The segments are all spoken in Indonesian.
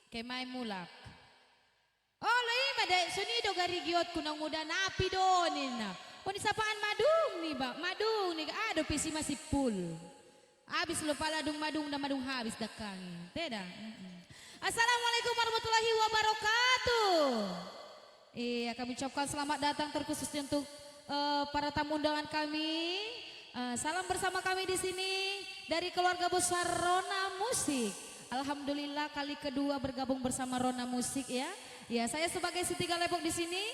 Kemay mulak. Oh lai madai sunido gari giot kunang muda napi donin na. Kung isapaan madung nih ba, madung nih aduh pisi masih full. Habis lo paladung madung na madung habis dakang. Tidak. Assalamualaikum warahmatullahi wabarakatuh. Iya kami ucapkan selamat datang terkhusus untuk para tamu undangan kami. Salam bersama kami di sini dari keluarga besar Rona Musik. Alhamdulillah kali kedua bergabung bersama Rona Musik ya. Ya saya sebagai Siti Galepok di sini.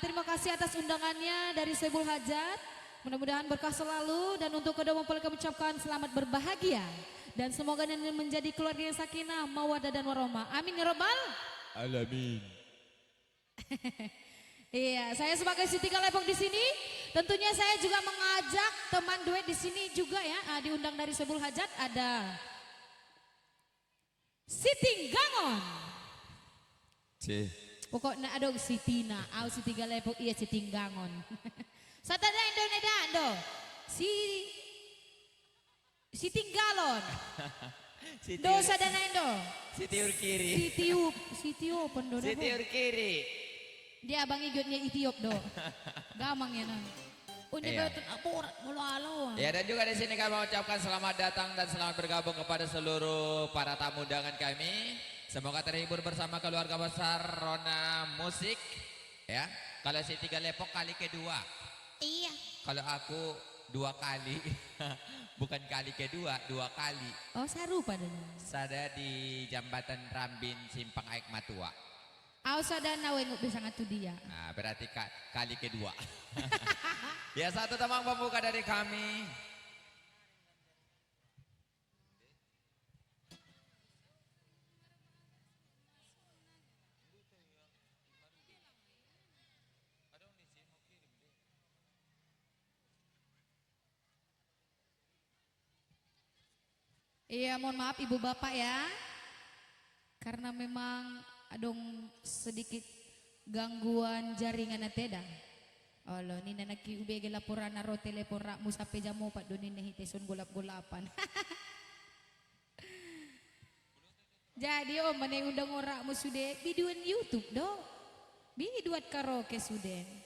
Terima kasih atas undangannya dari Sebul Hajat. Mudah-mudahan berkah selalu dan untuk kedua mempelai kami ucapkan selamat berbahagia dan semoga ini menjadi keluarga yang sakinah, mawaddah dan warahmah. Amin ya robbal alamin. Iya, saya sebagai Siti Galepok di sini, tentunya saya juga mengajak teman duet di sini juga ya, diundang dari Sebul Hajat ada Siti Gangon. Pokoknya ada Siti na, Siti Galepok iya Siti Gangon. Sadada Indo Siti Galon. Do sadana Indo. Siti Urkiri. Siti Pendono. Siti Urkiri. Dia abang igotnya Etiop do. Gamang ya nang. Unya betul apurat mulu alo. Ya dan juga di sini kami mengucapkan selamat datang dan selamat bergabung kepada seluruh para tamu undangan kami. Semoga terhibur bersama keluarga besar Rona Musik. Ya, kalau Siti Galepok kali kedua. Iya. Kalau aku 2 kali. Bukan kali kedua, 2 kali. Oh saru padanya. Sada di Jambatan Rambin Simpang Aik Matua. Sadana we bisa ngatu dia. Nah, berarti kali kedua. Ya satu teman pembuka dari kami. Iya mohon maaf ibu bapak ya. Karena memang adong sedikit gangguan jaringan nateda. Allah ni nanaki ubege laporan naro telepon rak musape jamo pak donin nehitesun gulap-gulapan. Jadi mana undang orang mu sude biduan YouTube do. Biduat karaoke sude.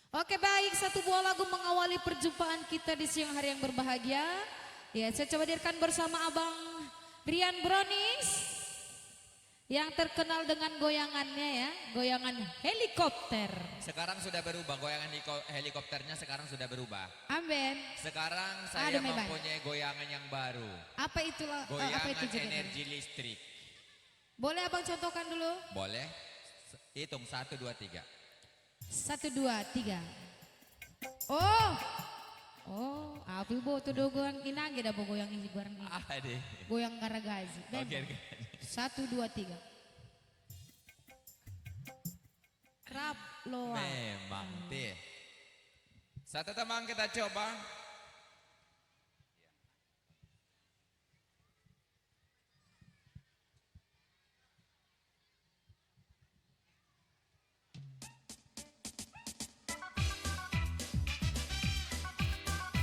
Oke baik, satu buah lagu mengawali perjumpaan kita di siang hari yang berbahagia. Ya, saya coba hadirkan bersama Abang Rian Brownies yang terkenal dengan goyangannya ya, goyangan helikopter. Sekarang sudah berubah, goyangan helikopternya sekarang sudah berubah. Amin. Sekarang saya mempunyai goyangan yang baru. Apa itulah? Goyangan apa itu energi listrik. Boleh Abang contohkan dulu? Boleh. Hitung 1, 2, 3. 1, 2, 3. Oh, api bo tu do goyang inage dah bo goyang ini barang ini. Deh. Goyang garagazi. Oke. 1, 2, 3. Krap loa. Memang deh. Satu teman kita coba.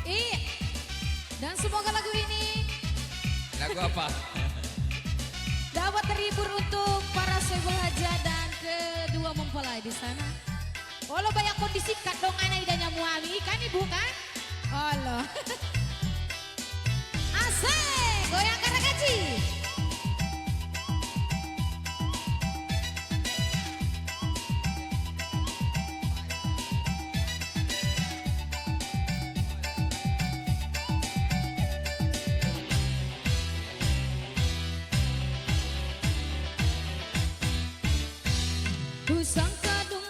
Iya. Dan semoga lagu ini Lagu apa? dapat terhibur untuk para Sebul Hajat dan kedua mempelai di sana. Walau banyak kondisi kat dong anak idanya muami kan ibu kan? Allah. Asik, goyang karagaji. Kusangka dung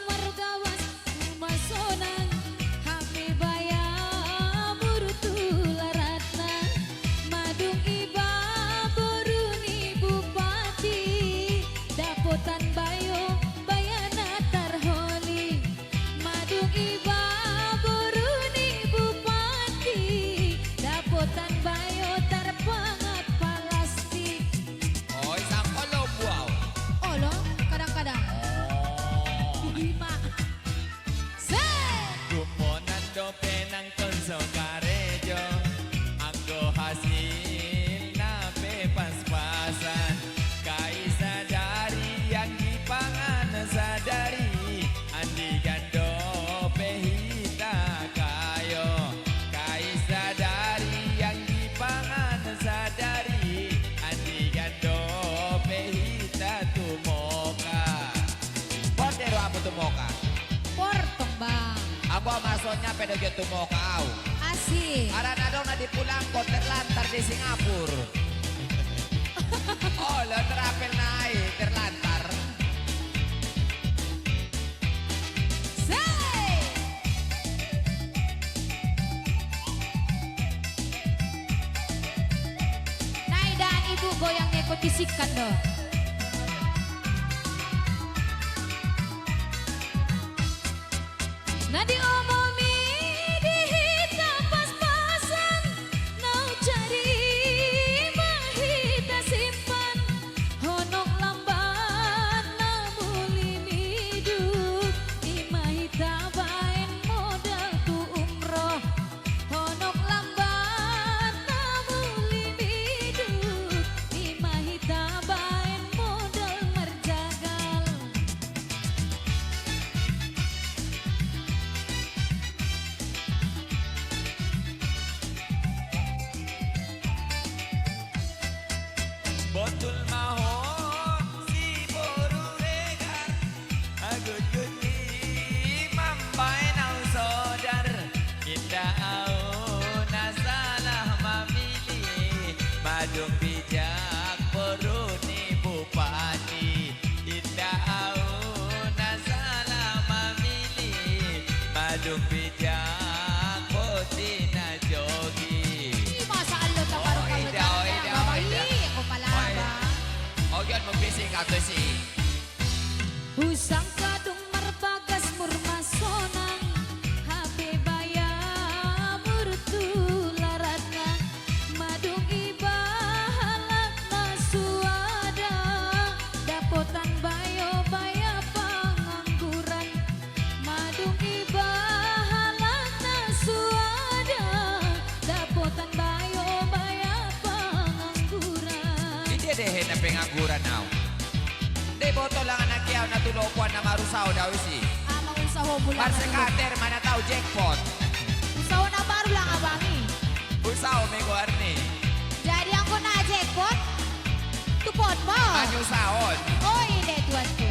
Papua maksudnya pedagio tumokau. Asik. Aran adong na di pulang ko terlantar di Singapura. Oh, lo terapel naik terlantar. Say. Nai dan ibu goyang ngikut bisikan loh. Nah diomongi dihita pas-pasan, nau cari mahita simpan, honok lamban namuli miduk, imahita bain modal tu umroh, honok lamban namuli miduk, imahita bain modal merjagal. Botul mahon si boru regar agut guti mambai nau sodar kita au nasalah mamili madung bijak poruni bupati kita au nasalah mamili madung bijak potina jogi. Masa alo ta parang Oh, kami ida, oh, ida, oh, ida. Ako palaba. Oke, membising atau sih. Husang kadung marbagas murmasonang, habe baya murtularatna, madung iba halak na suada, dapotan bayo baya pangangguran, madung iba halak na suada, dapotan bayo baya pangangguran. Hindi deh na pengangguran now. De boto lang anak yaw na tulopuan na marusaw daw isi. Amang usaho mo lang. Parsekater mana tahu jackpot. Usaho na baru lang abangi. Usaw may guarni. Jadi aku na jackpot. Tupot mo. Anyo saon. Oh hindi tuanku.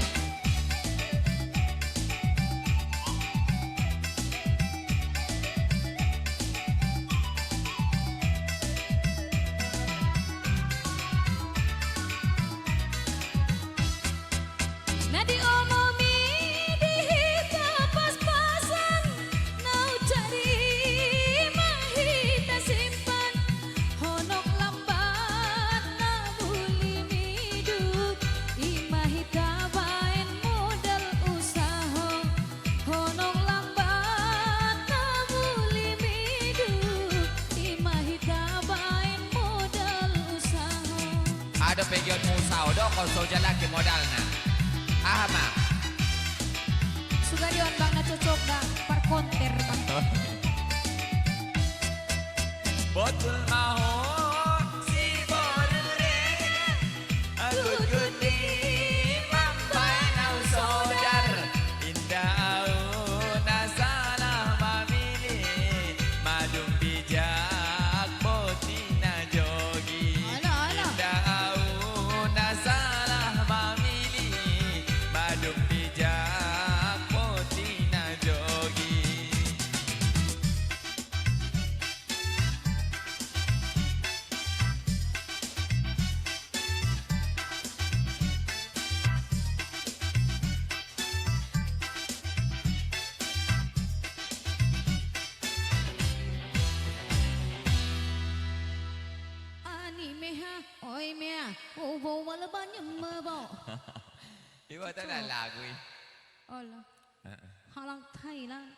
Nah diomongi dihita pas-pasan, nau cari mahita simpan, honok lamban namuli miduk, imahita bain modal usaha, honok lamban namuli miduk, imahita bain modal usaha. Ada pegion musau do konsul jalan ke modalna. Ahama. Sugarion bang na cocok na par konter bang. Botul mahon si boru regar agut guti mampai nau sodar indah au nasalah mamili madung bijak potina jogi Ala. indah au nasalah mamili madung bijak potina jogi. Ani meha, oi mea, ubo wala ba niya mabo. Iba ta na lagu eh. Ala, halang Thailand.